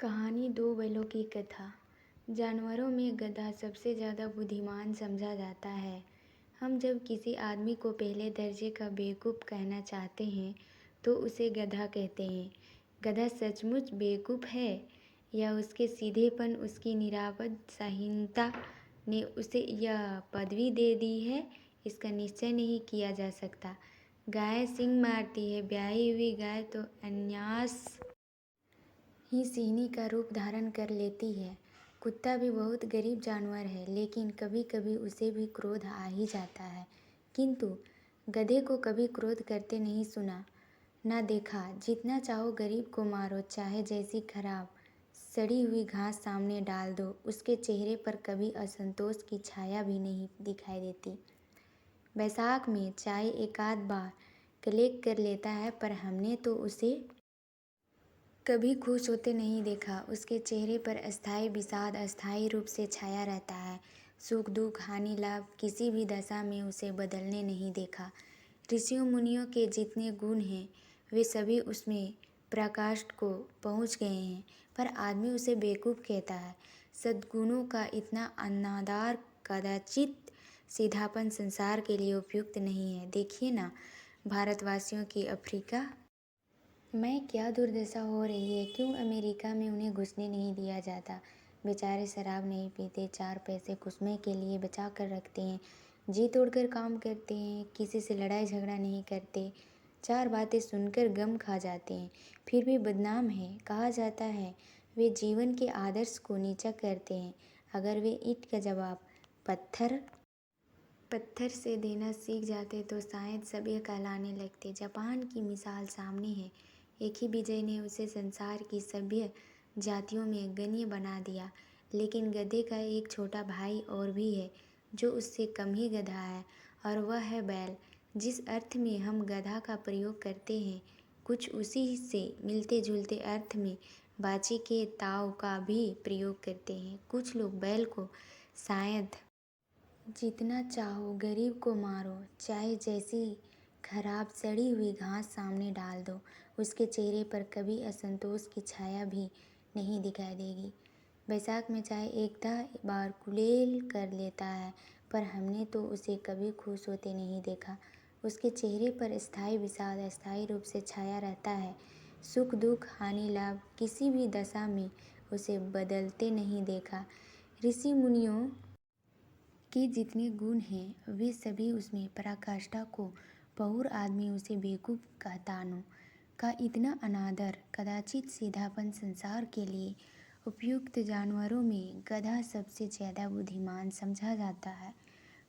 कहानी दो बैलों की कथा। जानवरों में गधा सबसे ज़्यादा बुद्धिमान समझा जाता है। हम जब किसी आदमी को पहले दर्जे का बेवकूफ़ कहना चाहते हैं तो उसे गधा कहते हैं। गधा सचमुच बेवकूफ़ है या उसके सीधेपन, उसकी निरापद साहीनता ने उसे यह पदवी दे दी है, इसका निश्चय नहीं किया जा सकता। गाय सींग मारती है, ब्याही हुई गाय तो अन्यास ही सिंहनी का रूप धारण कर लेती है। कुत्ता भी बहुत गरीब जानवर है, लेकिन कभी कभी उसे भी क्रोध आ ही जाता है। किंतु गधे को कभी क्रोध करते नहीं सुना, ना देखा। जितना चाहो गरीब को मारो, चाहे जैसी खराब सड़ी हुई घास सामने डाल दो, उसके चेहरे पर कभी असंतोष की छाया भी नहीं दिखाई देती। बैसाख में चाय एकाध बार कलेक कर लेता है, पर हमने तो उसे कभी खुश होते नहीं देखा। उसके चेहरे पर अस्थायी विषाद अस्थायी रूप से छाया रहता है। सुख दुख हानि लाभ किसी भी दशा में उसे बदलने नहीं देखा। ऋषियों मुनियों के जितने गुण हैं वे सभी उसमें प्रकाष्ठ को पहुँच गए हैं, पर आदमी उसे बेवकूफ़ कहता है। सद्गुणों का इतना अनादर कदाचित सीधापन संसार के लिए उपयुक्त नहीं है। देखिए ना, भारतवासियों की अफ्रीका में क्या दुर्दशा हो रही है। क्यों अमेरिका में उन्हें घुसने नहीं दिया जाता। बेचारे शराब नहीं पीते, चार पैसे कुसमे के लिए बचा कर रखते हैं, जी तोड़कर काम करते हैं, किसी से लड़ाई झगड़ा नहीं करते, चार बातें सुनकर गम खा जाते हैं, फिर भी बदनाम है। कहा जाता है वे जीवन के आदर्श को नीचा करते हैं। अगर वे ईंट का जवाब पत्थर से देना सीख जाते तो शायद सभ्य कहलाने लगते। जापान की मिसाल सामने है। एक ही विजय ने उसे संसार की सभ्य जातियों में गण्य बना दिया। लेकिन गधे का एक छोटा भाई और भी है जो उससे कम ही गधा है, और वह है बैल। जिस अर्थ में हम गधा का प्रयोग करते हैं, कुछ उसी से मिलते जुलते अर्थ में बाछी के ताव का भी प्रयोग करते हैं। कुछ लोग बैल को शायद जितना चाहो गरीब को मारो, चाहे जैसी खराब सड़ी हुई घास सामने डाल दो, उसके चेहरे पर कभी असंतोष की छाया भी नहीं दिखाई देगी। बैसाख में चाहे एकदा बार कुलेल कर लेता है, पर हमने तो उसे कभी खुश होते नहीं देखा। उसके चेहरे पर स्थायी विषाद अस्थायी रूप से छाया रहता है। सुख दुख हानि लाभ किसी भी दशा में उसे बदलते नहीं देखा। ऋषि मुनियों के जितने गुण हैं वे सभी उसमें पराकाष्ठा को बहुर आदमी उसे बेवकूफ़ कहतानो का इतना अनादर कदाचित सीधापन संसार के लिए उपयुक्त। जानवरों में गधा सबसे ज़्यादा बुद्धिमान समझा जाता है।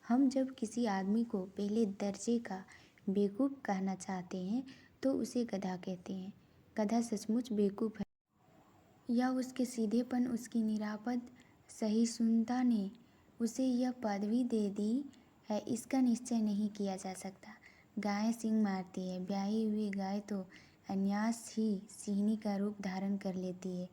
हम जब किसी आदमी को पहले दर्जे का बेवकूफ़ कहना चाहते हैं तो उसे गधा कहते हैं। गधा सचमुच बेवकूफ़ है या उसके सीधेपन, उसकी निरापद सहिष्णुता ने उसे यह पदवी दे दी है, इसका निश्चय नहीं किया जा सकता। गाय सींग मारती है, ब्याही हुई गाय तो अन्यास ही सिंहनी का रूप धारण कर लेती है।